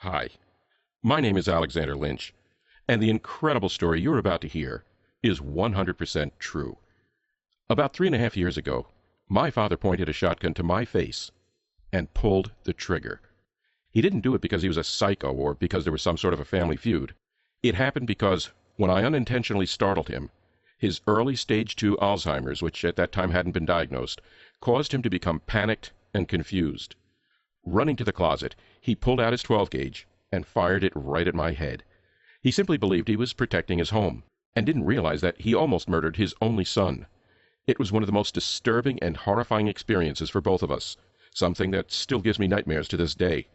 Hi, my name is Alexander Lynch, and the incredible story you're about to hear is 100% true. About 3.5 years ago, my father pointed a shotgun to my face and pulled the trigger. He didn't do it because he was a psycho or because there was some sort of a family feud. It happened because, when I unintentionally startled him, his early stage 2 Alzheimer's, which at that time hadn't been diagnosed, caused him to become panicked and confused. Running to the closet, he pulled out his 12 gauge and fired it right at my head. He simply believed he was protecting his home and didn't realize that he almost murdered his only son. It was one of the most disturbing and horrifying experiences for both of us, something that still gives me nightmares to this day.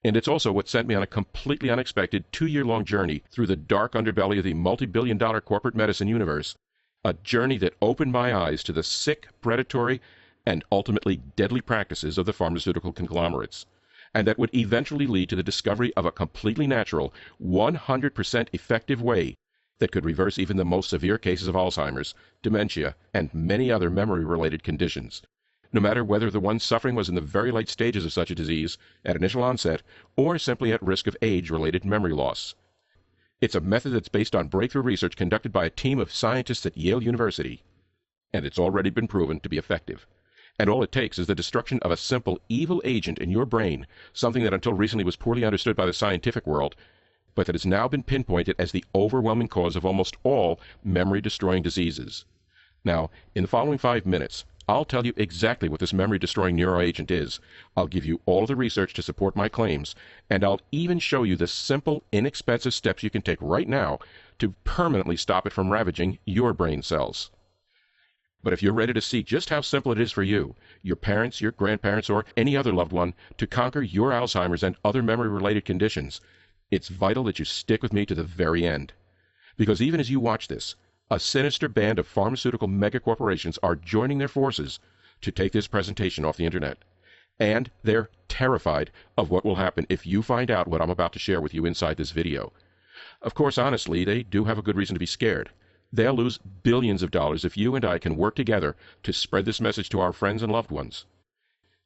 And it's also what sent me on a completely unexpected 2-year-long journey through the dark underbelly of the multi-billion-dollar corporate medicine universe, a journey that opened my eyes to the sick, predatory, and ultimately deadly practices of the pharmaceutical conglomerates, and that would eventually lead to the discovery of a completely natural, 100% effective way that could reverse even the most severe cases of Alzheimer's, dementia, and many other memory-related conditions, no matter whether the one suffering was in the very late stages of such a disease, at initial onset, or simply at risk of age-related memory loss. It's a method that's based on breakthrough research conducted by a team of scientists at Yale University, and it's already been proven to be effective. And all it takes is the destruction of a simple evil agent in your brain, something that until recently was poorly understood by the scientific world, but that has now been pinpointed as the overwhelming cause of almost all memory-destroying diseases. Now, in the following 5 minutes, I'll tell you exactly what this memory-destroying neuroagent is. I'll give you all of the research to support my claims, and I'll even show you the simple, inexpensive steps you can take right now to permanently stop it from ravaging your brain cells. But if you're ready to see just how simple it is for you, your parents, your grandparents, or any other loved one to conquer your Alzheimer's and other memory-related conditions, it's vital that you stick with me to the very end. Because even as you watch this, a sinister band of pharmaceutical megacorporations are joining their forces to take this presentation off the internet. And they're terrified of what will happen if you find out what I'm about to share with you inside this video. Of course, honestly, they do have a good reason to be scared. They'll lose billions of dollars if you and I can work together to spread this message to our friends and loved ones.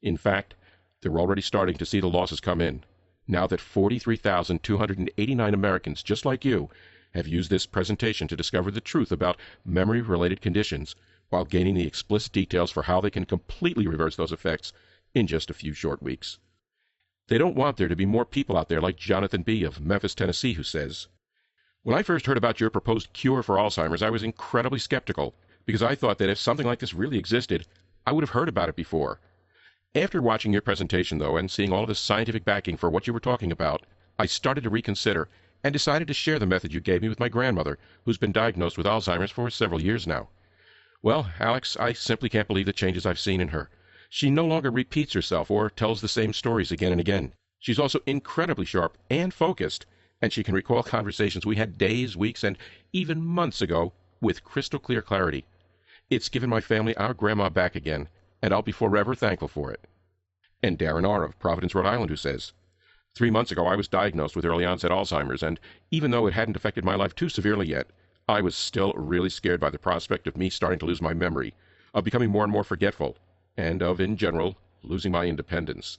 In fact, they're already starting to see the losses come in, now that 43,289 Americans just like you have used this presentation to discover the truth about memory-related conditions while gaining the explicit details for how they can completely reverse those effects in just a few short weeks. They don't want there to be more people out there like Jonathan B. of Memphis, Tennessee, who says, "When I first heard about your proposed cure for Alzheimer's, I was incredibly skeptical because I thought that if something like this really existed, I would have heard about it before. After watching your presentation, though, and seeing all of the scientific backing for what you were talking about, I started to reconsider and decided to share the method you gave me with my grandmother, who's been diagnosed with Alzheimer's for several years now. Well, Alex, I simply can't believe the changes I've seen in her. She no longer repeats herself or tells the same stories again and again. She's also incredibly sharp and focused, and she can recall conversations we had days, weeks, and even months ago with crystal clear clarity. It's given my family our grandma back again, and I'll be forever thankful for it." And Darren R. of Providence, Rhode Island, who says, 3 months ago I was diagnosed with early onset Alzheimer's, and even though it hadn't affected my life too severely yet, I was still really scared by the prospect of me starting to lose my memory, of becoming more and more forgetful, and of, in general, losing my independence.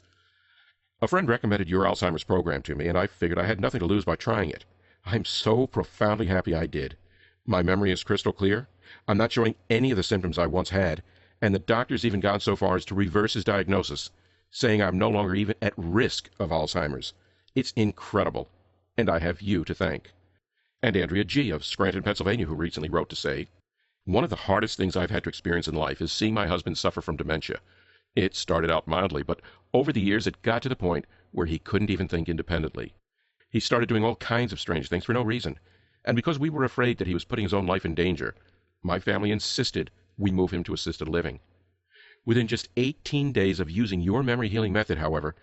A friend recommended your Alzheimer's program to me, and I figured I had nothing to lose by trying it. I'm so profoundly happy I did. My memory is crystal clear. I'm not showing any of the symptoms I once had, and the doctor's even gone so far as to reverse his diagnosis, saying I'm no longer even at risk of Alzheimer's. It's incredible, and I have you to thank. And Andrea G. of Scranton, Pennsylvania, who recently wrote to say, "One of the hardest things I've had to experience in life is seeing my husband suffer from dementia. It started out mildly, but over the years it got to the point where he couldn't even think independently. He started doing all kinds of strange things for no reason, and because we were afraid that he was putting his own life in danger, my family insisted we move him to assisted living. Within just 18 days of using your memory healing method, however,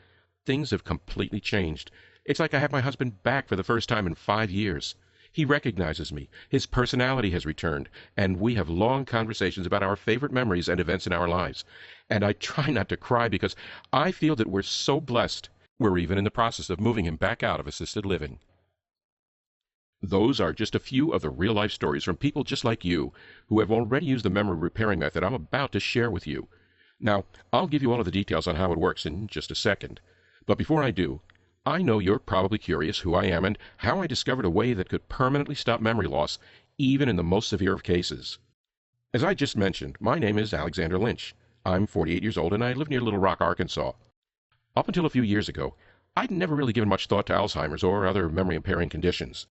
things have completely changed. It's like I have my husband back for the first time in 5 years. He recognizes me, his personality has returned, and we have long conversations about our favorite memories and events in our lives. And I try not to cry because I feel that we're so blessed. We're even in the process of moving him back out of assisted living." Those are just a few of the real-life stories from people just like you who have already used the memory repairing method I'm about to share with you. Now, I'll give you all of the details on how it works in just a second. But before I do, I know you're probably curious who I am and how I discovered a way that could permanently stop memory loss, even in the most severe of cases. As I just mentioned, my name is Alexander Lynch. I'm 48 years old and I live near Little Rock, Arkansas. Up until a few years ago, I'd never really given much thought to Alzheimer's or other memory impairing conditions.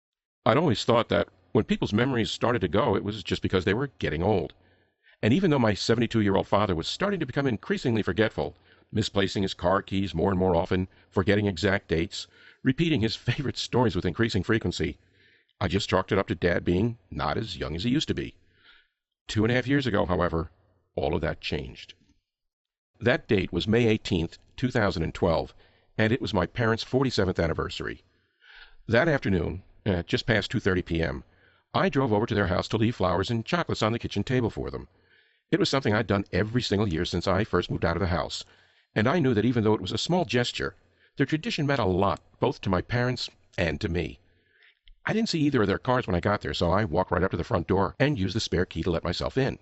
I'd always thought that when people's memories started to go, it was just because they were getting old. And even though my 72-year-old father was starting to become increasingly forgetful, misplacing his car keys more and more often, forgetting exact dates, repeating his favorite stories with increasing frequency, I just chalked it up to Dad being not as young as he used to be. 2.5 years ago, however, all of that changed. That date was May 18th, 2012, and it was my parents' 47th anniversary. That afternoon, at just past 2:30 p.m., I drove over to their house to leave flowers and chocolates on the kitchen table for them. It was something I'd done every single year since I first moved out of the house, and I knew that even though it was a small gesture, the tradition meant a lot both to my parents and to me. I didn't see either of their cars when I got there, so I walked right up to the front door and used the spare key to let myself in.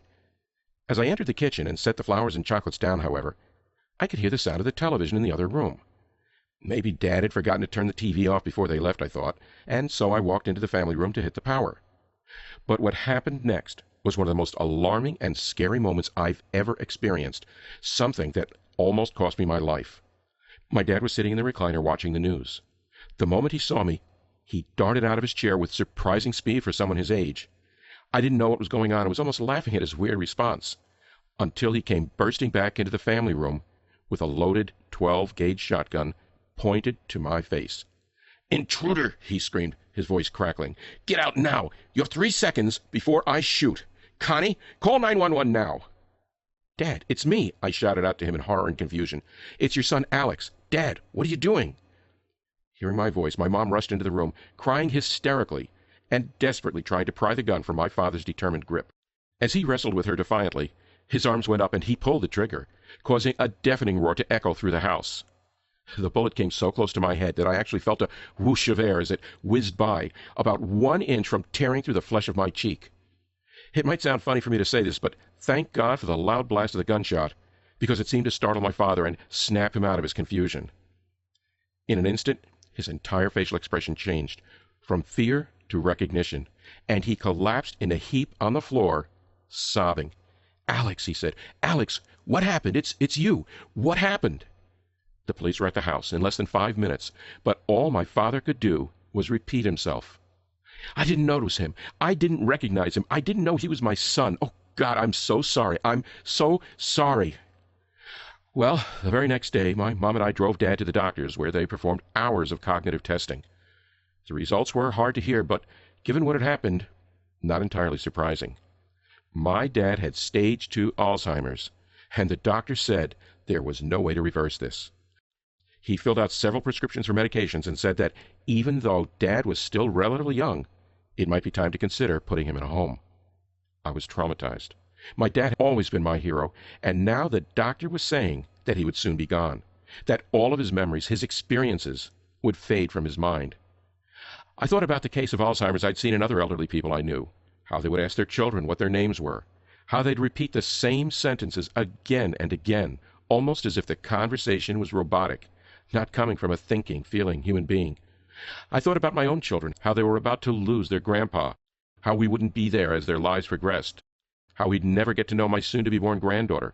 As I entered the kitchen and set the flowers and chocolates down, however, I could hear the sound of the television in the other room. Maybe Dad had forgotten to turn the TV off before they left, I thought, and so I walked into the family room to hit the power. But what happened next was one of the most alarming and scary moments I've ever experienced, something that almost cost me my life. My dad was sitting in the recliner watching the news. The moment he saw me, he darted out of his chair with surprising speed for someone his age. I didn't know what was going on and was almost laughing at his weird response, until he came bursting back into the family room with a loaded 12-gauge shotgun pointed to my face. "Intruder!" he screamed, his voice crackling. "Get out now! You have 3 seconds before I shoot! Connie, call 911 now!" "Dad, it's me!" I shouted out to him in horror and confusion. "It's your son Alex! Dad, what are you doing?" Hearing my voice, my mom rushed into the room, crying hysterically and desperately trying to pry the gun from my father's determined grip. As he wrestled with her defiantly, his arms went up and he pulled the trigger, causing a deafening roar to echo through the house. The bullet came so close to my head that I actually felt a whoosh of air as it whizzed by, about 1 inch from tearing through the flesh of my cheek. It might sound funny for me to say this, but thank God for the loud blast of the gunshot, because it seemed to startle my father and snap him out of his confusion. In an instant, his entire facial expression changed, from fear to recognition, and he collapsed in a heap on the floor, sobbing. "Alex," he said, "Alex, what happened? It's you. What happened?" The police were at the house in less than 5 minutes, but all my father could do was repeat himself. "I didn't notice him. I didn't recognize him. I didn't know he was my son. Oh, God, I'm so sorry. I'm so sorry." Well, the very next day, my mom and I drove Dad to the doctors, where they performed hours of cognitive testing. The results were hard to hear, but given what had happened, not entirely surprising. My dad had stage 2 Alzheimer's, and the doctor said there was no way to reverse this. He filled out several prescriptions for medications and said that even though Dad was still relatively young, it might be time to consider putting him in a home. I was traumatized. My dad had always been my hero, and now the doctor was saying that he would soon be gone, that all of his memories, his experiences, would fade from his mind. I thought about the case of Alzheimer's I'd seen in other elderly people I knew, how they would ask their children what their names were, how they'd repeat the same sentences again and again, almost as if the conversation was robotic, not coming from a thinking, feeling human being. I thought about my own children, how they were about to lose their grandpa, how we wouldn't be there as their lives progressed, how we'd never get to know my soon-to-be-born granddaughter,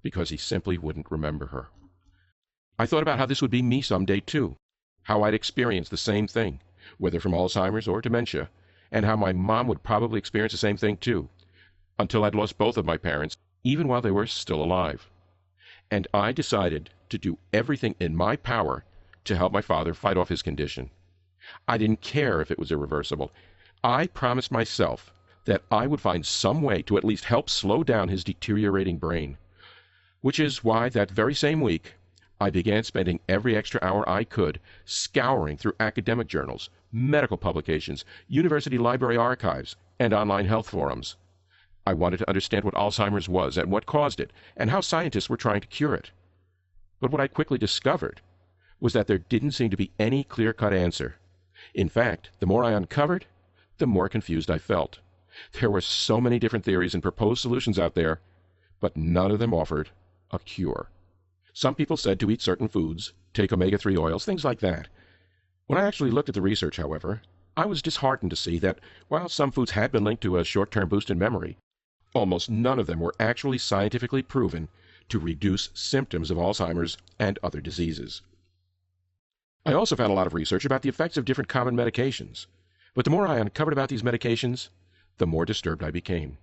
because he simply wouldn't remember her. I thought about how this would be me someday, too, how I'd experience the same thing, whether from Alzheimer's or dementia, and how my mom would probably experience the same thing, too, until I'd lost both of my parents, even while they were still alive. And I decided to do everything in my power to help my father fight off his condition. I didn't care if it was irreversible. I promised myself that I would find some way to at least help slow down his deteriorating brain, which is why that very same week I began spending every extra hour I could scouring through academic journals, medical publications, university library archives, and online health forums. I wanted to understand what Alzheimer's was and what caused it, and how scientists were trying to cure it. But what I quickly discovered was that there didn't seem to be any clear-cut answer. In fact, the more I uncovered, the more confused I felt. There were so many different theories and proposed solutions out there, but none of them offered a cure. Some people said to eat certain foods, take omega-3 oils, things like that. When I actually looked at the research, however, I was disheartened to see that while some foods had been linked to a short-term boost in memory, almost none of them were actually scientifically proven to reduce symptoms of Alzheimer's and other diseases. I also found a lot of research about the effects of different common medications, but the more I uncovered about these medications, the more disturbed I became.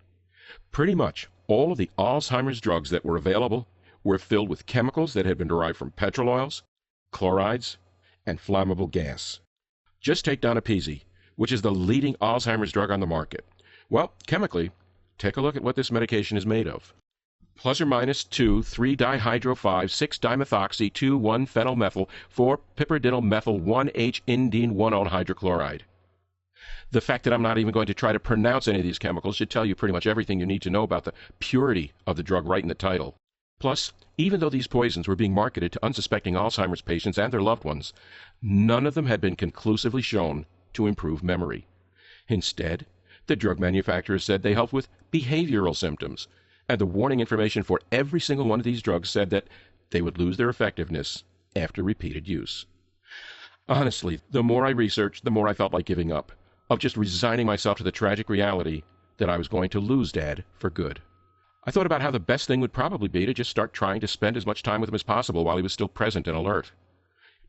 Pretty much all of the Alzheimer's drugs that were available were filled with chemicals that had been derived from petrol oils, chlorides, and flammable gas. Just take donepezil, which is the leading Alzheimer's drug on the market. Well, chemically, take a look at what this medication is made of. Plus or minus 2,3-dihydro-5,6-dimethoxy-2,1-phenylmethyl 4-piperidinylmethyl 1H-indene 1-ol hydrochloride. The fact that I'm not even going to try to pronounce any of these chemicals should tell you pretty much everything you need to know about the purity of the drug right in the title. Plus, even though these poisons were being marketed to unsuspecting Alzheimer's patients and their loved ones, none of them had been conclusively shown to improve memory. Instead, the drug manufacturers said they helped with behavioral symptoms, and the warning information for every single one of these drugs said that they would lose their effectiveness after repeated use. Honestly, the more I researched, the more I felt like giving up, of just resigning myself to the tragic reality that I was going to lose Dad for good. I thought about how the best thing would probably be to just start trying to spend as much time with him as possible while he was still present and alert.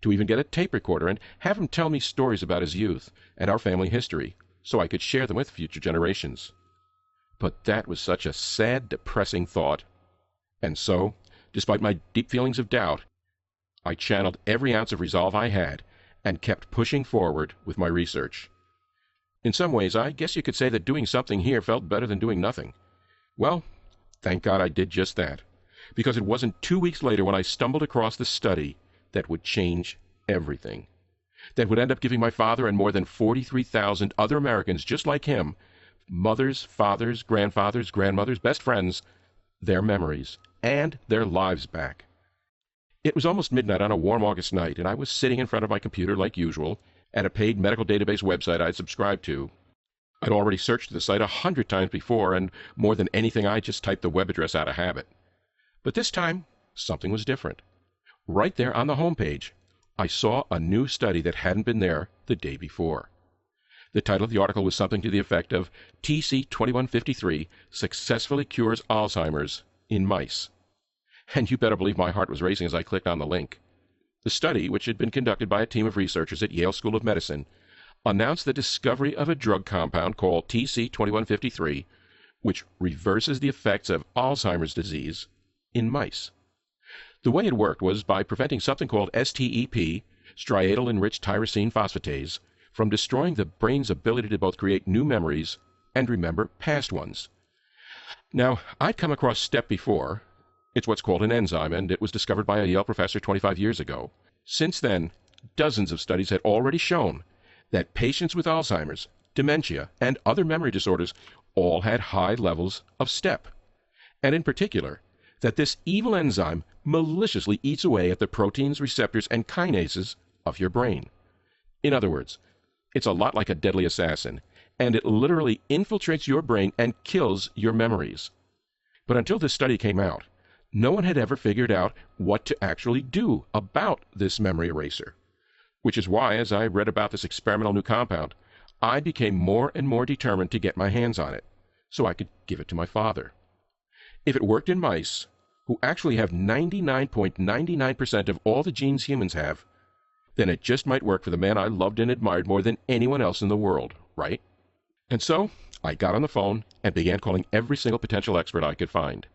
To even get a tape recorder and have him tell me stories about his youth and our family history, so I could share them with future generations. But that was such a sad, depressing thought. And so, despite my deep feelings of doubt, I channeled every ounce of resolve I had and kept pushing forward with my research. In some ways, I guess you could say that doing something here felt better than doing nothing. Well, thank God I did just that, because it wasn't 2 weeks later when I stumbled across the study that would change everything, that would end up giving my father and more than 43,000 other Americans just like him, mothers, fathers, grandfathers, grandmothers, best friends, their memories and their lives back. It was almost midnight on a warm August night, and I was sitting in front of my computer like usual, at a paid medical database website I'd subscribed to. I'd already searched the site 100 times before, and more than anything I just typed the web address out of habit. But this time, something was different. Right there on the homepage, I saw a new study that hadn't been there the day before. The title of the article was something to the effect of TC-2153 Successfully Cures Alzheimer's in Mice. And you better believe my heart was racing as I clicked on the link. The study, which had been conducted by a team of researchers at Yale School of Medicine, announced the discovery of a drug compound called TC-2153, which reverses the effects of Alzheimer's disease in mice. The way it worked was by preventing something called STEP, striatal-enriched tyrosine phosphatase, from destroying the brain's ability to both create new memories and remember past ones. Now, I'd come across STEP before. It's what's called an enzyme, and it was discovered by a Yale professor 25 years ago. Since then, dozens of studies had already shown that patients with Alzheimer's, dementia, and other memory disorders all had high levels of STEP, and in particular, that this evil enzyme maliciously eats away at the proteins, receptors, and kinases of your brain. In other words, it's a lot like a deadly assassin, and it literally infiltrates your brain and kills your memories. But until this study came out, no one had ever figured out what to actually do about this memory eraser. Which is why, as I read about this experimental new compound, I became more and more determined to get my hands on it, so I could give it to my father. If it worked in mice, who actually have 99.99% of all the genes humans have, then it just might work for the man I loved and admired more than anyone else in the world, right? And so, I got on the phone and began calling every single potential expert I could find.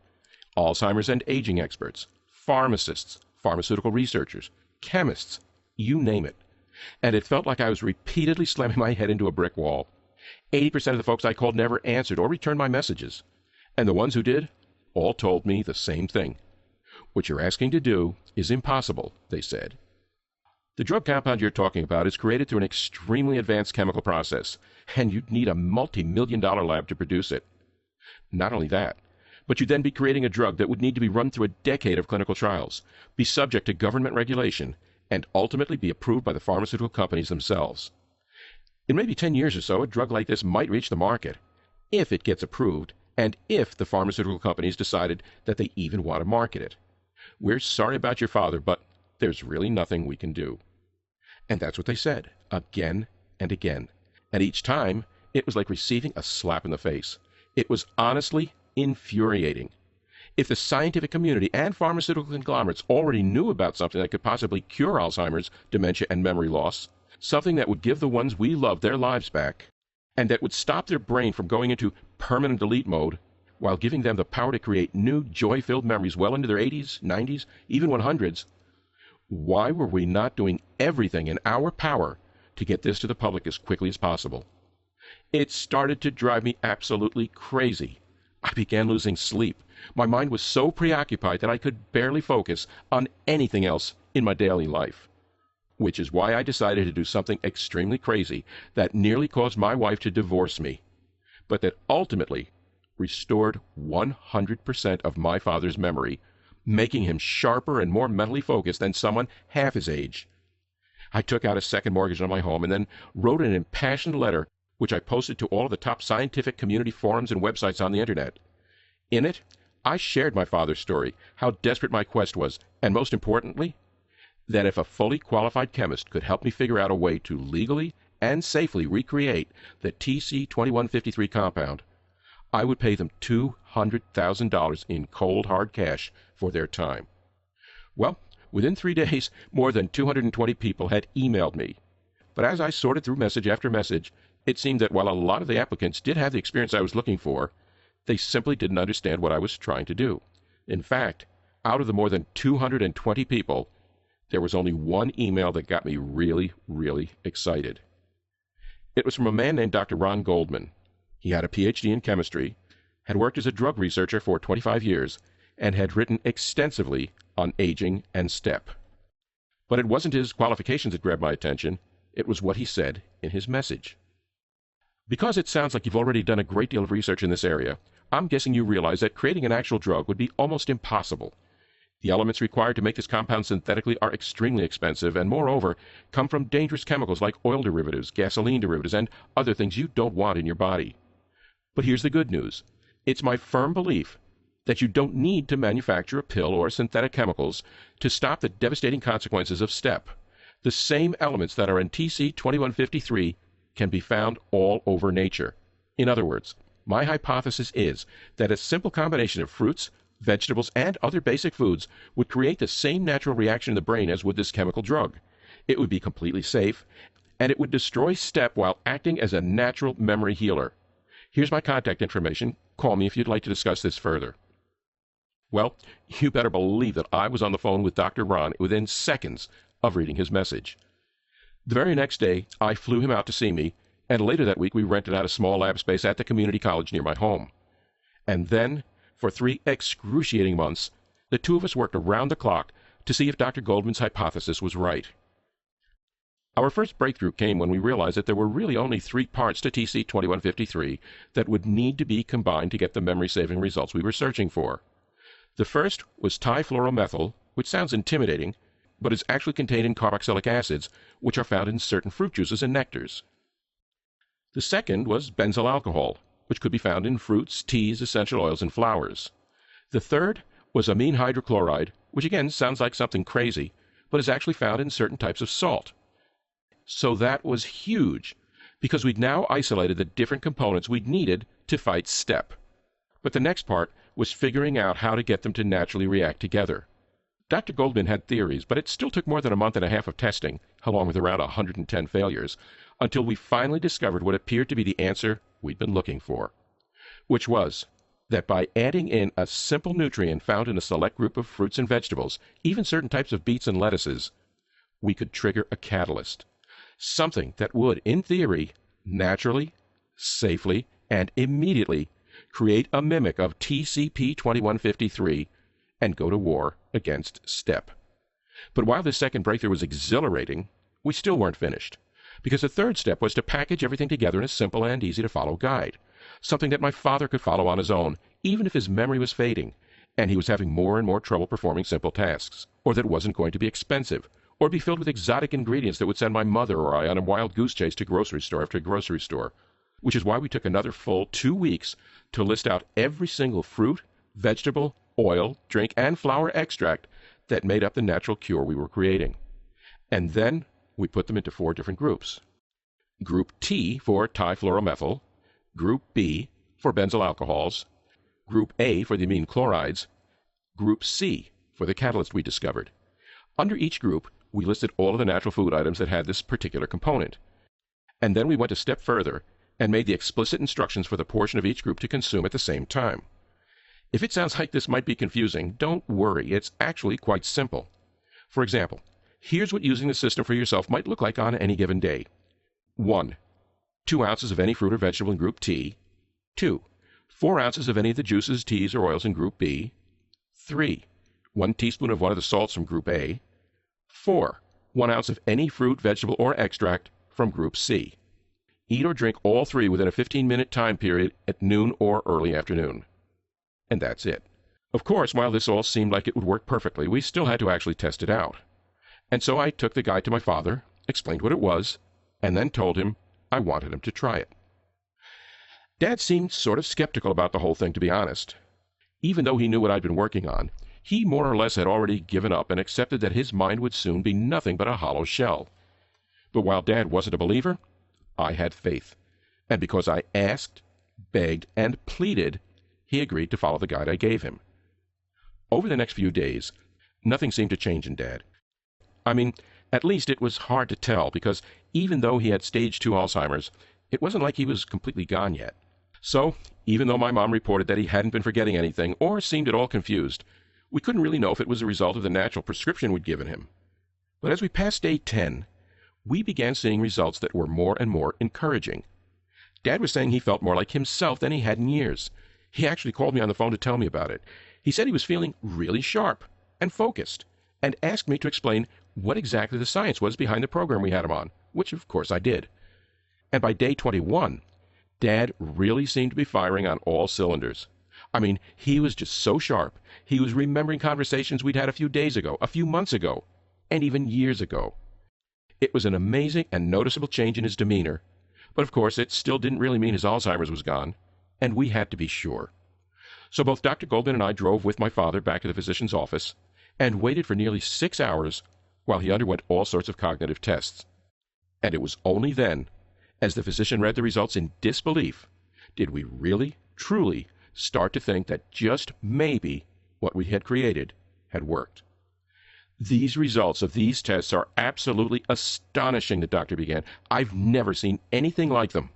Alzheimer's and aging experts, pharmacists, pharmaceutical researchers, chemists, you name it. And it felt like I was repeatedly slamming my head into a brick wall. 80% of the folks I called never answered or returned my messages. And the ones who did, all told me the same thing. What you're asking to do is impossible, they said. The drug compound you're talking about is created through an extremely advanced chemical process, and you'd need a multi-million-dollar lab to produce it. Not only that, but you'd then be creating a drug that would need to be run through a decade of clinical trials, be subject to government regulation, and ultimately be approved by the pharmaceutical companies themselves. In maybe 10 years or so, a drug like this might reach the market, if it gets approved, and if the pharmaceutical companies decided that they even want to market it. We're sorry about your father, but there's really nothing we can do. And that's what they said, again and again. And each time, it was like receiving a slap in the face. It was honestly infuriating. If the scientific community and pharmaceutical conglomerates already knew about something that could possibly cure Alzheimer's, dementia, and memory loss, something that would give the ones we love their lives back, and that would stop their brain from going into permanent delete mode, while giving them the power to create new, joy-filled memories well into their 80s, 90s, even 100s, why were we not doing everything in our power to get this to the public as quickly as possible? It started to drive me absolutely crazy. I began losing sleep. My mind was so preoccupied that I could barely focus on anything else in my daily life. Which is why I decided to do something extremely crazy that nearly caused my wife to divorce me, but that ultimately restored 100% of my father's memory, making him sharper and more mentally focused than someone half his age. I took out a second mortgage on my home and then wrote an impassioned letter which I posted to all of the top scientific community forums and websites on the internet. In it, I shared my father's story, how desperate my quest was, and most importantly, that if a fully qualified chemist could help me figure out a way to legally and safely recreate the TC-2153 compound, I would pay them $200,000 in cold hard cash for their time. Well, within 3 days, more than 220 people had emailed me. But as I sorted through message after message, it seemed that while a lot of the applicants did have the experience I was looking for, they simply didn't understand what I was trying to do. In fact, out of the more than 220 people, there was only one email that got me really, really excited. It was from a man named Dr. Ron Goldman. He had a PhD in chemistry, had worked as a drug researcher for 25 years, and had written extensively on aging and STEP. But it wasn't his qualifications that grabbed my attention, it was what he said in his message. Because it sounds like you've already done a great deal of research in this area, I'm guessing you realize that creating an actual drug would be almost impossible. The elements required to make this compound synthetically are extremely expensive and, moreover, come from dangerous chemicals like oil derivatives, gasoline derivatives, and other things you don't want in your body. But here's the good news. It's my firm belief that you don't need to manufacture a pill or synthetic chemicals to stop the devastating consequences of STEP. The same elements that are in TC-2153 can be found all over nature. In other words, my hypothesis is that a simple combination of fruits, vegetables, and other basic foods would create the same natural reaction in the brain as would this chemical drug. It would be completely safe, and it would destroy STEP while acting as a natural memory healer. Here's my contact information. Call me if you'd like to discuss this further. Well, you better believe that I was on the phone with Dr. Ron within seconds of reading his message. The very next day, I flew him out to see me, and later that week we rented out a small lab space at the community college near my home. And then, for 3 excruciating months, the two of us worked around the clock to see if Dr. Goldman's hypothesis was right. Our first breakthrough came when we realized that there were really only 3 parts to TC-2153 that would need to be combined to get the memory-saving results we were searching for. The first was trifluoromethyl, which sounds intimidating, but is actually contained in carboxylic acids, which are found in certain fruit juices and nectars. The second was benzyl alcohol, which could be found in fruits, teas, essential oils, and flowers. The third was amine hydrochloride, which again sounds like something crazy, but is actually found in certain types of salt. So that was huge, because we'd now isolated the different components we'd needed to fight STEP. But the next part was figuring out how to get them to naturally react together. Dr. Goldman had theories, but it still took more than a month and a half of testing, along with around 110 failures, until we finally discovered what appeared to be the answer we'd been looking for, which was that by adding in a simple nutrient found in a select group of fruits and vegetables, even certain types of beets and lettuces, we could trigger a catalyst, something that would, in theory, naturally, safely, and immediately create a mimic of TCP-2153 and go to war against STEP. But while this second breakthrough was exhilarating, we still weren't finished, because the third step was to package everything together in a simple and easy-to-follow guide, something that my father could follow on his own, even if his memory was fading, and he was having more and more trouble performing simple tasks, or that it wasn't going to be expensive, or be filled with exotic ingredients that would send my mother or I on a wild goose chase to grocery store after grocery store, which is why we took another full 2 weeks to list out every single fruit, vegetable, oil, drink, and flower extract that made up the natural cure we were creating. And then we put them into 4 different groups. Group T for trifluoromethyl, Group B for benzyl alcohols, Group A for the amine chlorides, Group C for the catalyst we discovered. Under each group, we listed all of the natural food items that had this particular component. And then we went a step further and made the explicit instructions for the portion of each group to consume at the same time. If it sounds like this might be confusing, don't worry, it's actually quite simple. For example, here's what using the system for yourself might look like on any given day. 1. 2 ounces of any fruit or vegetable in Group T. 2. 4 ounces of any of the juices, teas, or oils in Group B. 3. 1 teaspoon of one of the salts from Group A. 4. 1 ounce of any fruit, vegetable, or extract from Group C. Eat or drink all 3 within a 15-minute time period at noon or early afternoon. And that's it. Of course, while this all seemed like it would work perfectly, we still had to actually test it out. And so I took the guide to my father, explained what it was, and then told him I wanted him to try it. Dad seemed sort of skeptical about the whole thing, to be honest. Even though he knew what I'd been working on, he more or less had already given up and accepted that his mind would soon be nothing but a hollow shell. But while Dad wasn't a believer, I had faith. And because I asked, begged, and pleaded, he agreed to follow the guide I gave him. Over the next few days, nothing seemed to change in Dad. I mean, at least it was hard to tell, because even though he had stage 2 Alzheimer's, it wasn't like he was completely gone yet. So, even though my mom reported that he hadn't been forgetting anything or seemed at all confused, we couldn't really know if it was a result of the natural prescription we'd given him. But as we passed day 10, we began seeing results that were more and more encouraging. Dad was saying he felt more like himself than he had in years. He actually called me on the phone to tell me about it. He said he was feeling really sharp and focused, and asked me to explain what exactly the science was behind the program we had him on, which of course I did. And by day 21, Dad really seemed to be firing on all cylinders. I mean, he was just so sharp. He was remembering conversations we'd had a few days ago, a few months ago, and even years ago. It was an amazing and noticeable change in his demeanor, but of course it still didn't really mean his Alzheimer's was gone, and we had to be sure. So both Dr. Goldman and I drove with my father back to the physician's office and waited for nearly 6 hours while he underwent all sorts of cognitive tests. And it was only then, as the physician read the results in disbelief, did we really, truly start to think that just maybe what we had created had worked. These results of these tests are absolutely astonishing, the doctor began. I've never seen anything like them.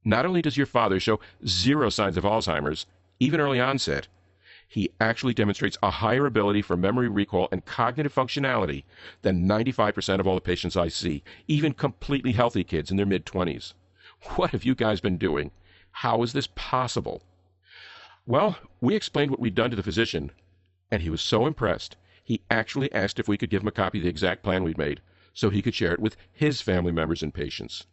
Not only does your father show 0 signs of Alzheimer's, even early onset, he actually demonstrates a higher ability for memory recall and cognitive functionality than 95% of all the patients I see, even completely healthy kids in their mid-20s. What have you guys been doing? How is this possible? Well, we explained what we'd done to the physician, and he was so impressed, he actually asked if we could give him a copy of the exact plan we'd made, so he could share it with his family members and patients.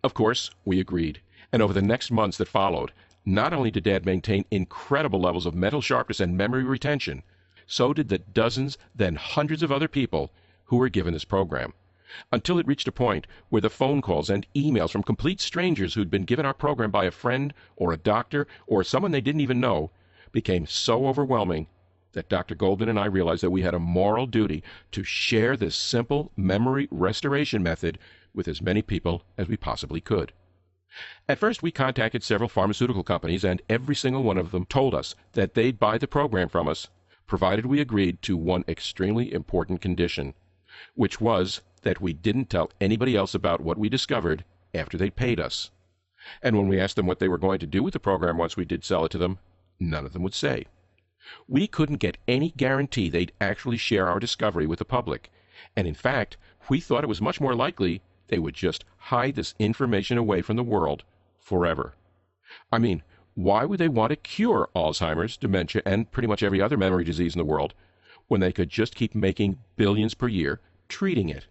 Of course, we agreed, and over the next months that followed, not only did Dad maintain incredible levels of mental sharpness and memory retention, so did the dozens, then hundreds of other people who were given this program, until it reached a point where the phone calls and emails from complete strangers who'd been given our program by a friend or a doctor or someone they didn't even know became so overwhelming that Dr. Goldman and I realized that we had a moral duty to share this simple memory restoration method with as many people as we possibly could. At first, we contacted several pharmaceutical companies, and every single one of them told us that they'd buy the program from us, provided we agreed to one extremely important condition, which was that we didn't tell anybody else about what we discovered after they paid us. And when we asked them what they were going to do with the program once we did sell it to them, none of them would say. We couldn't get any guarantee they'd actually share our discovery with the public, and in fact, we thought it was much more likely they would just hide this information away from the world forever. I mean, why would they want to cure Alzheimer's, dementia, and pretty much every other memory disease in the world when they could just keep making billions per year treating it?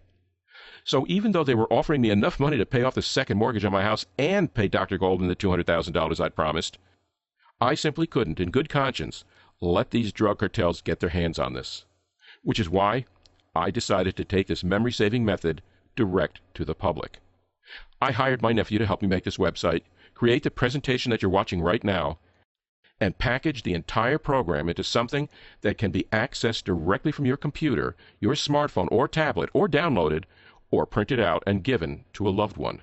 So even though they were offering me enough money to pay off the second mortgage on my house and pay Dr. Goldman the $200,000 I'd promised, I simply couldn't, in good conscience, let these drug cartels get their hands on this. Which is why I decided to take this memory-saving method direct to the public. I hired my nephew to help me make this website, create the presentation that you're watching right now, and package the entire program into something that can be accessed directly from your computer, your smartphone or tablet, or downloaded, or printed out and given to a loved one.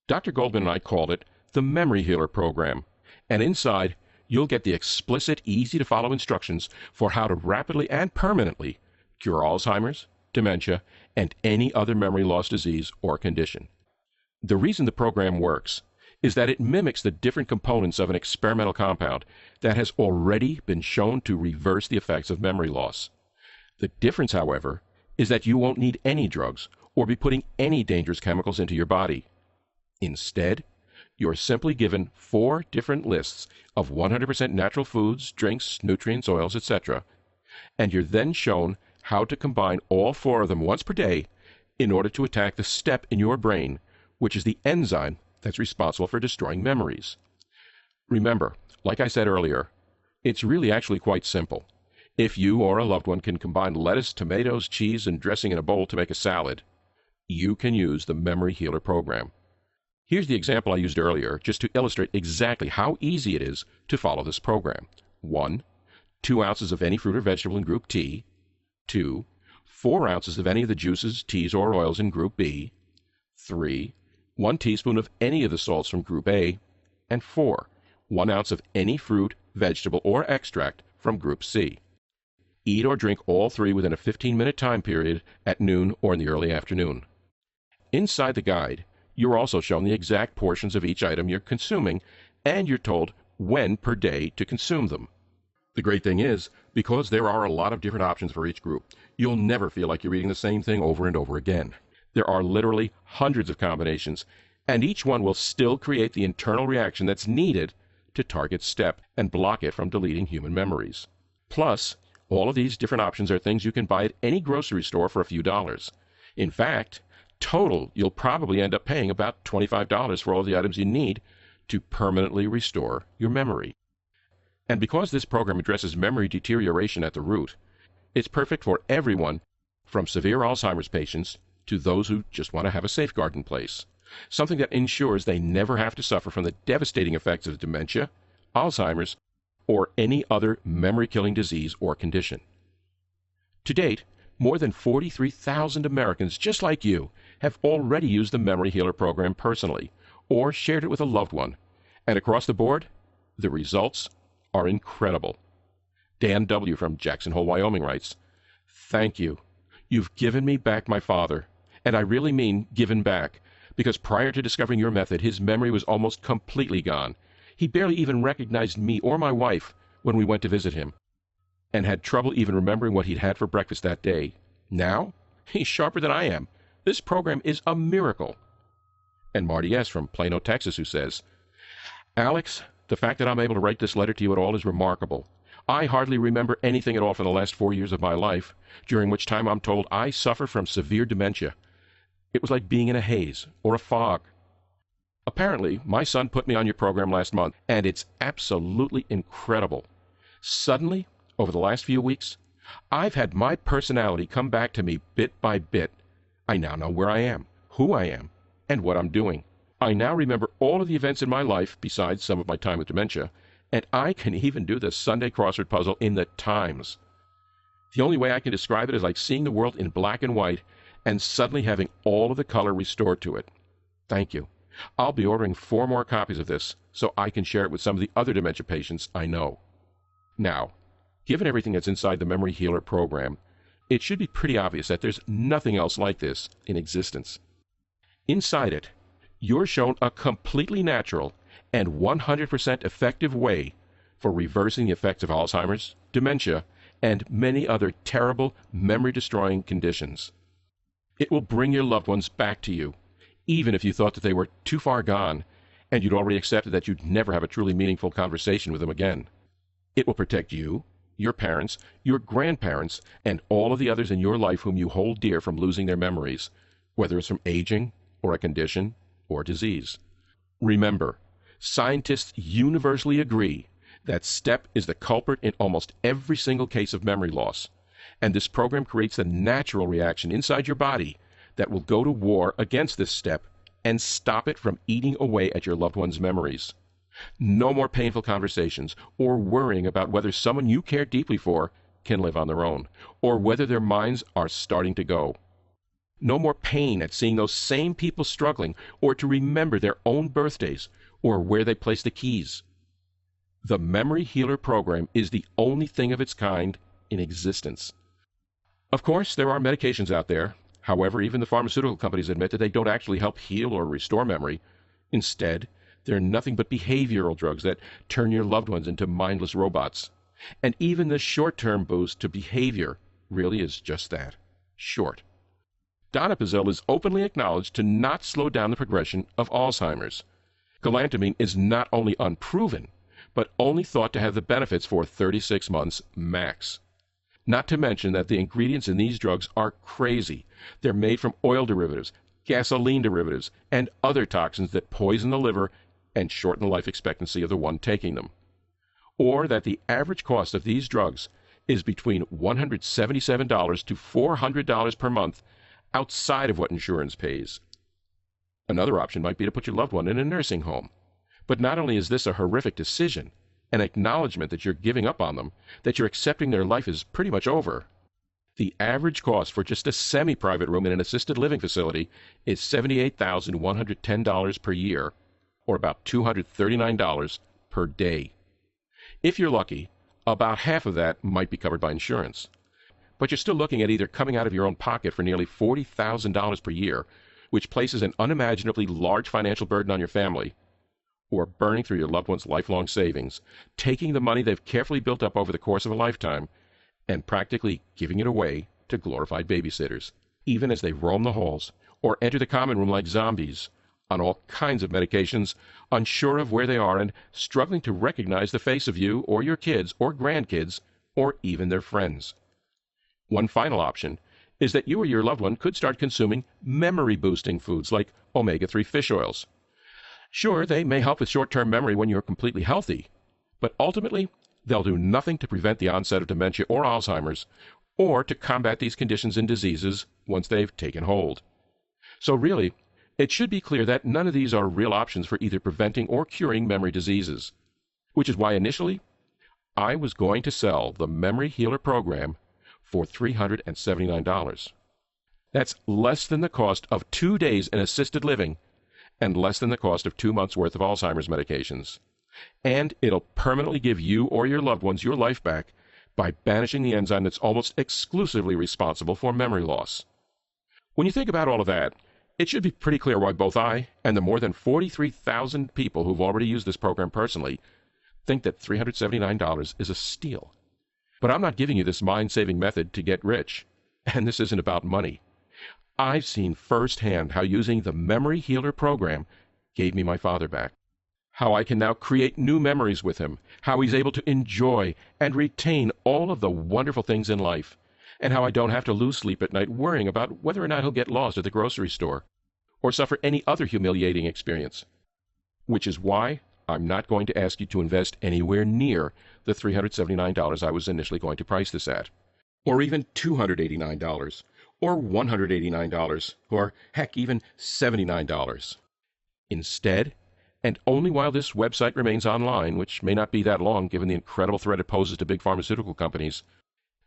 Dr. Goldman and I called it the Memory Healer Program, and inside you'll get the explicit, easy-to-follow instructions for how to rapidly and permanently cure Alzheimer's, dementia, and any other memory loss disease or condition. The reason the program works is that it mimics the different components of an experimental compound that has already been shown to reverse the effects of memory loss. The difference, however, is that you won't need any drugs or be putting any dangerous chemicals into your body. Instead, you're simply given 4 different lists of 100% natural foods, drinks, nutrients, oils, etc., and you're then shown how to combine all 4 of them once per day in order to attack the step in your brain, which is the enzyme that's responsible for destroying memories. Remember, like I said earlier, it's really actually quite simple. If you or a loved one can combine lettuce, tomatoes, cheese, and dressing in a bowl to make a salad, you can use the Memory Healer Program. Here's the example I used earlier, just to illustrate exactly how easy it is to follow this program. 1. 2 ounces of any fruit or vegetable in Group T. 2. 4 ounces of any of the juices, teas, or oils in Group B. 3. 1 teaspoon of any of the salts from Group A. And 4. 1 ounce of any fruit, vegetable, or extract from Group C. Eat or drink all 3 within a 15-minute time period at noon or in the early afternoon. Inside the guide, you're also shown the exact portions of each item you're consuming, and you're told when per day to consume them. The great thing is, because there are a lot of different options for each group, you'll never feel like you're eating the same thing over and over again. There are literally hundreds of combinations, and each one will still create the internal reaction that's needed to target STEP and block it from deleting human memories. Plus, all of these different options are things you can buy at any grocery store for a few dollars. In fact, total, you'll probably end up paying about $25 for all the items you need to permanently restore your memory. And because this program addresses memory deterioration at the root, it's perfect for everyone from severe Alzheimer's patients to those who just want to have a safeguard in place, something that ensures they never have to suffer from the devastating effects of dementia, Alzheimer's, or any other memory-killing disease or condition. To date, more than 43,000 Americans just like you have already used the Memory Healer Program personally or shared it with a loved one, and across the board, the results are incredible. Dan W. from Jackson Hole, Wyoming writes, "Thank you. You've given me back my father, and I really mean given back, because prior to discovering your method, his memory was almost completely gone. He barely even recognized me or my wife when we went to visit him, and had trouble even remembering what he'd had for breakfast that day. Now, he's sharper than I am. This program is a miracle." And Marty S. from Plano, Texas, who says, "Alex, the fact that I'm able to write this letter to you at all is remarkable. I hardly remember anything at all for the last 4 years of my life, during which time I'm told I suffer from severe dementia. It was like being in a haze or a fog. Apparently, my son put me on your program last month, and it's absolutely incredible. Suddenly, over the last few weeks, I've had my personality come back to me bit by bit. I now know where I am, who I am, and what I'm doing. I now remember all of the events in my life, besides some of my time with dementia, and I can even do the Sunday crossword puzzle in the Times. The only way I can describe it is like seeing the world in black and white and suddenly having all of the color restored to it. Thank you. I'll be ordering 4 more copies of this so I can share it with some of the other dementia patients I know." Now, given everything that's inside the Memory Healer Program, it should be pretty obvious that there's nothing else like this in existence. Inside it, you're shown a completely natural and 100% effective way for reversing the effects of Alzheimer's, dementia, and many other terrible memory-destroying conditions. It will bring your loved ones back to you, even if you thought that they were too far gone and you'd already accepted that you'd never have a truly meaningful conversation with them again. It will protect you, your parents, your grandparents, and all of the others in your life whom you hold dear from losing their memories, whether it's from aging or a condition or disease. Remember, scientists universally agree that STEP is the culprit in almost every single case of memory loss, and this program creates a natural reaction inside your body that will go to war against this STEP and stop it from eating away at your loved one's memories. No more painful conversations or worrying about whether someone you care deeply for can live on their own, or whether their minds are starting to go. No more pain at seeing those same people struggling, or to remember their own birthdays, or where they placed the keys. The Memory Healer program is the only thing of its kind in existence. Of course, there are medications out there. However, even the pharmaceutical companies admit that they don't actually help heal or restore memory. Instead, they're nothing but behavioral drugs that turn your loved ones into mindless robots. And even the short-term boost to behavior really is just that, short. Donepezil is openly acknowledged to not slow down the progression of Alzheimer's. Galantamine is not only unproven, but only thought to have the benefits for 36 months max. Not to mention that the ingredients in these drugs are crazy. They're made from oil derivatives, gasoline derivatives, and other toxins that poison the liver and shorten the life expectancy of the one taking them. Or that the average cost of these drugs is between $177 to $400 per month outside of what insurance pays. Another option might be to put your loved one in a nursing home. But not only is this a horrific decision, an acknowledgement that you're giving up on them, that you're accepting their life is pretty much over. The average cost for just a semi-private room in an assisted living facility is $78,110 per year, or about $239 per day. If you're lucky, about half of that might be covered by insurance. But you're still looking at either coming out of your own pocket for nearly $40,000 per year, which places an unimaginably large financial burden on your family, or burning through your loved one's lifelong savings, taking the money they've carefully built up over the course of a lifetime, and practically giving it away to glorified babysitters, even as they roam the halls or enter the common room like zombies, on all kinds of medications, unsure of where they are and struggling to recognize the face of you or your kids or grandkids or even their friends. One final option is that you or your loved one could start consuming memory-boosting foods like omega-3 fish oils. Sure, they may help with short-term memory when you're completely healthy, but ultimately, they'll do nothing to prevent the onset of dementia or Alzheimer's, or to combat these conditions and diseases once they've taken hold. So really, it should be clear that none of these are real options for either preventing or curing memory diseases, which is why initially, I was going to sell the Memory Healer program for $379. That's less than the cost of 2 days in assisted living and less than the cost of 2 months' worth of Alzheimer's medications. And it'll permanently give you or your loved ones your life back by banishing the enzyme that's almost exclusively responsible for memory loss. When you think about all of that, it should be pretty clear why both I and the more than 43,000 people who've already used this program personally think that $379 is a steal. But I'm not giving you this mind-saving method to get rich, and this isn't about money. I've seen firsthand how using the Memory Healer program gave me my father back, how I can now create new memories with him, how he's able to enjoy and retain all of the wonderful things in life, and how I don't have to lose sleep at night worrying about whether or not he'll get lost at the grocery store or suffer any other humiliating experience. Which is why I'm not going to ask you to invest anywhere near the $379 I was initially going to price this at, or even $289, or $189, or heck, even $79. Instead, and only while this website remains online, which may not be that long given the incredible threat it poses to big pharmaceutical companies,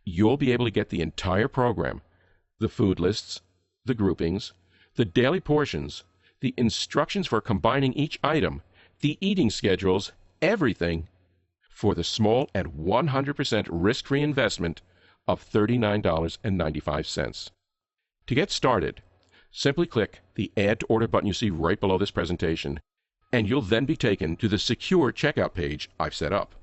you'll be able to get the entire program, the food lists, the groupings, the daily portions, the instructions for combining each item, the eating schedules, everything, for the small and 100% risk-free investment of $39.95. To get started, simply click the Add to Order button you see right below this presentation, and you'll then be taken to the secure checkout page I've set up.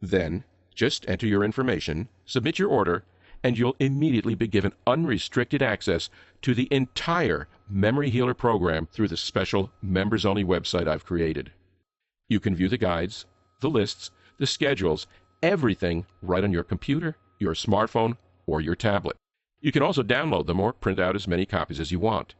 Then, just enter your information, submit your order, and you'll immediately be given unrestricted access to the entire Memory Healer program through the special members-only website I've created. You can view the guides, the lists, the schedules, everything right on your computer, your smartphone, or your tablet. You can also download them or print out as many copies as you want.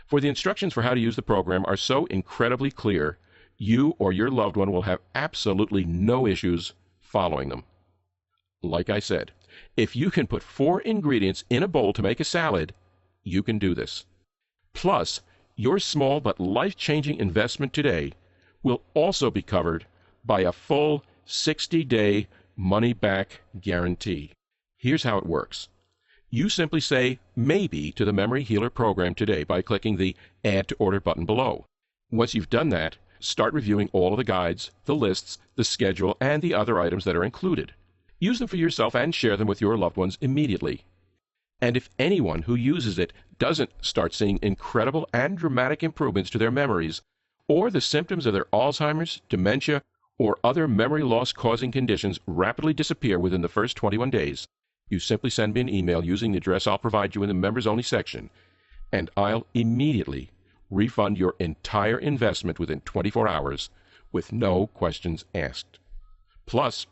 For the instructions for how to use the program are so incredibly clear, you or your loved one will have absolutely no issues following them. Like I said, if you can put 4 ingredients in a bowl to make a salad, you can do this. Plus, your small but life-changing investment today will also be covered by a full 60-day money-back guarantee. Here's how it works. You simply say maybe to the Memory Healer program today by clicking the Add to Order button below. Once you've done that, start reviewing all of the guides, the lists, the schedule, and the other items that are included. Use them for yourself and share them with your loved ones immediately. And if anyone who uses it doesn't start seeing incredible and dramatic improvements to their memories, or the symptoms of their Alzheimer's, dementia, or other memory loss causing conditions rapidly disappear within the first 21 days, you simply send me an email using the address I'll provide you in the members only section, and I'll immediately refund your entire investment within 24 hours with no questions asked. Plus,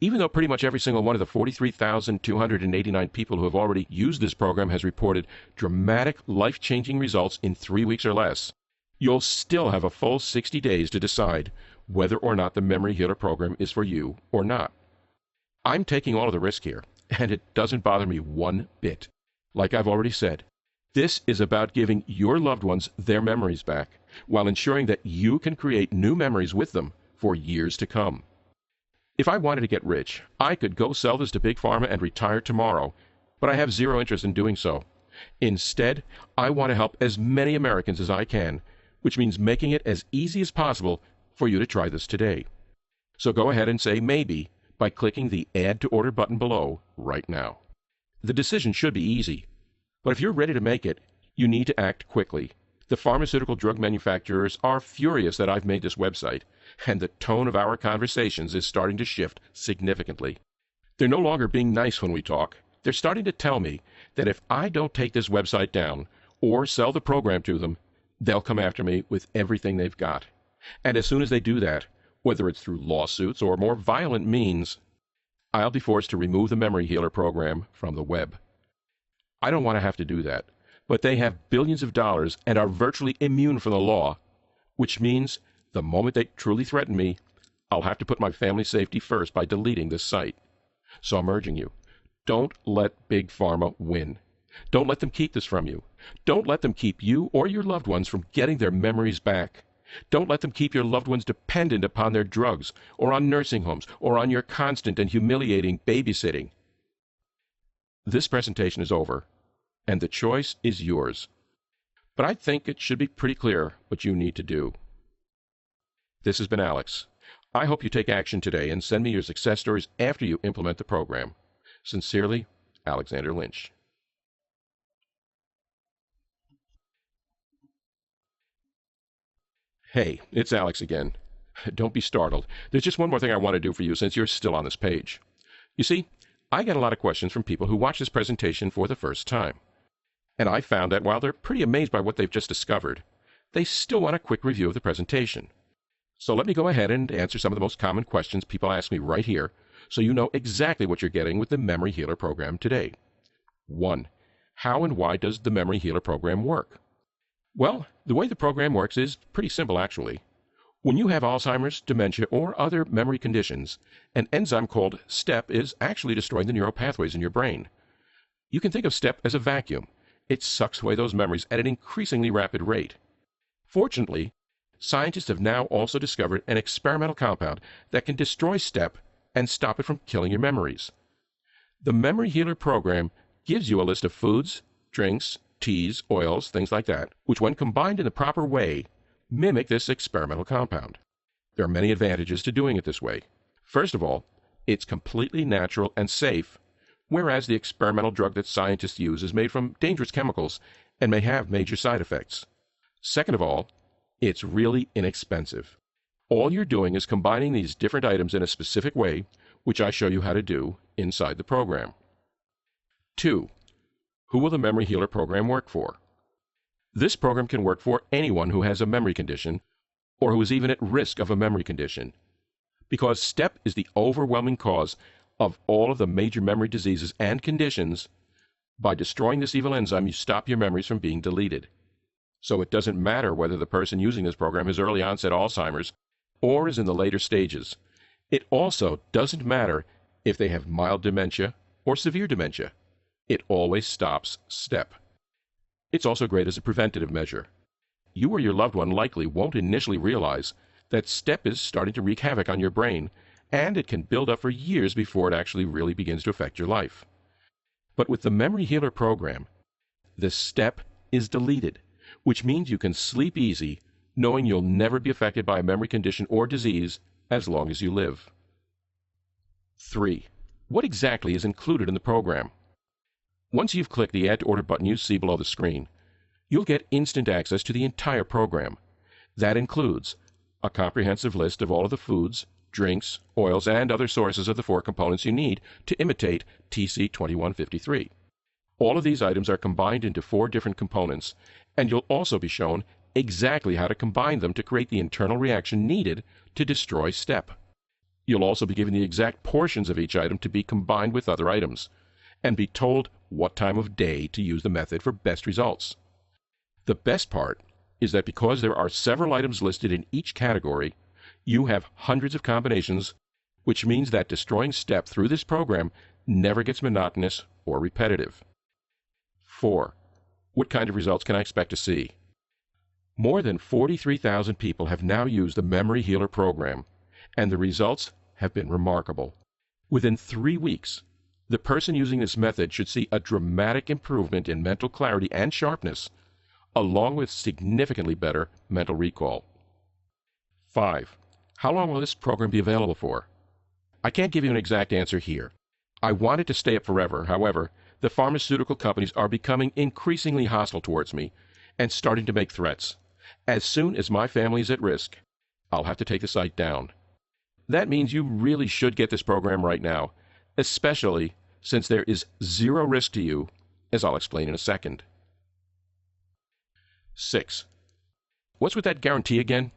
even though pretty much every single one of the 43,289 people who have already used this program has reported dramatic, life-changing results in 3 weeks or less, you'll still have a full 60 days to decide whether or not the Memory Healer program is for you or not. I'm taking all of the risk here, and it doesn't bother me one bit. Like I've already said, this is about giving your loved ones their memories back, while ensuring that you can create new memories with them for years to come. If I wanted to get rich, I could go sell this to Big Pharma and retire tomorrow, but I have zero interest in doing so. Instead, I want to help as many Americans as I can, which means making it as easy as possible for you to try this today. So go ahead and say maybe by clicking the Add to Order button below right now. The decision should be easy, but if you're ready to make it, you need to act quickly. The pharmaceutical drug manufacturers are furious that I've made this website, and the tone of our conversations is starting to shift significantly. They're no longer being nice when we talk. They're starting to tell me that if I don't take this website down or sell the program to them, they'll come after me with everything they've got. And as soon as they do that, whether it's through lawsuits or more violent means, I'll be forced to remove the Memory Healer program from the web. I don't want to have to do that, but they have billions of dollars and are virtually immune from the law, which means the moment they truly threaten me, I'll have to put my family's safety first by deleting this site. So I'm urging you, don't let Big Pharma win. Don't let them keep this from you. Don't let them keep you or your loved ones from getting their memories back. Don't let them keep your loved ones dependent upon their drugs, or on nursing homes, or on your constant and humiliating babysitting. This presentation is over, and the choice is yours. But I think it should be pretty clear what you need to do. This has been Alex. I hope you take action today and send me your success stories after you implement the program. Sincerely, Alexander Lynch. Hey, it's Alex again. Don't be startled. There's just one more thing I want to do for you since you're still on this page. You see, I get a lot of questions from people who watch this presentation for the first time. And I found that while they're pretty amazed by what they've just discovered, they still want a quick review of the presentation. So let me go ahead and answer some of the most common questions people ask me right here, so you know exactly what you're getting with the Memory Healer program today. 1. How and why does the Memory Healer program work? Well, the way the program works is pretty simple, actually. When you have Alzheimer's, dementia, or other memory conditions, an enzyme called STEP is actually destroying the neural pathways in your brain. You can think of STEP as a vacuum. It sucks away those memories at an increasingly rapid rate. Fortunately, scientists have now also discovered an experimental compound that can destroy STEP and stop it from killing your memories. The Memory Healer program gives you a list of foods, drinks, teas, oils, things like that, which when combined in the proper way, mimic this experimental compound. There are many advantages to doing it this way. First of all, it's completely natural and safe, whereas the experimental drug that scientists use is made from dangerous chemicals and may have major side effects. Second of all, it's really inexpensive. All you're doing is combining these different items in a specific way, which I show you how to do inside the program. 2. Who will the Memory Healer program work for? This program can work for anyone who has a memory condition or who is even at risk of a memory condition, because STEP is the overwhelming cause of all of the major memory diseases and conditions. By destroying this evil enzyme, you stop your memories from being deleted. So it doesn't matter whether the person using this program has early onset Alzheimer's or is in the later stages. It also doesn't matter if they have mild dementia or severe dementia. It always stops STEP. It's also great as a preventative measure. You or your loved one likely won't initially realize that STEP is starting to wreak havoc on your brain, and it can build up for years before it actually really begins to affect your life. But with the Memory Healer program, the step is deleted, which means you can sleep easy knowing you'll never be affected by a memory condition or disease as long as you live. 3. What exactly is included in the program? Once you've clicked the Add to Order button you see below the screen, you'll get instant access to the entire program. That includes a comprehensive list of all of the foods, drinks, oils, and other sources of the 4 components you need to imitate TC2153. All of these items are combined into 4 different components, and you'll also be shown exactly how to combine them to create the internal reaction needed to destroy STEP. You'll also be given the exact portions of each item to be combined with other items, and be told what time of day to use the method for best results. The best part is that because there are several items listed in each category, you have hundreds of combinations, which means that destroying STEP through this program never gets monotonous or repetitive. 4. What kind of results can I expect to see? More than 43,000 people have now used the Memory Healer program, and the results have been remarkable. Within 3 weeks, the person using this method should see a dramatic improvement in mental clarity and sharpness, along with significantly better mental recall. 5. How long will this program be available for? I can't give you an exact answer here. I want it to stay up forever. However, the pharmaceutical companies are becoming increasingly hostile towards me and starting to make threats. As soon as my family is at risk, I'll have to take the site down. That means you really should get this program right now, especially since there is zero risk to you, as I'll explain in a second. 6. What's with that guarantee again?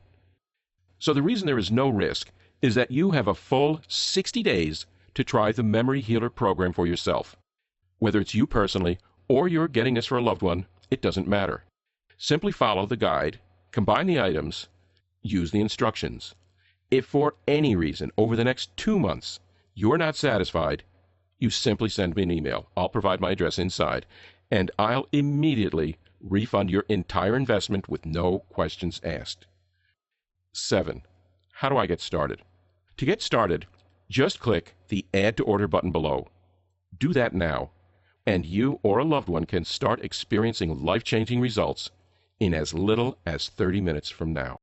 So the reason there is no risk is that you have a full 60 days to try the Memory Healer program for yourself. Whether it's you personally or you're getting this for a loved one, it doesn't matter. Simply follow the guide, combine the items, use the instructions. If for any reason over the next 2 months you're not satisfied, you simply send me an email. I'll provide my address inside, and I'll immediately refund your entire investment with no questions asked. 7. How do I get started? To get started, just click the Add to Order button below. Do that now, and you or a loved one can start experiencing life-changing results in as little as 30 minutes from now.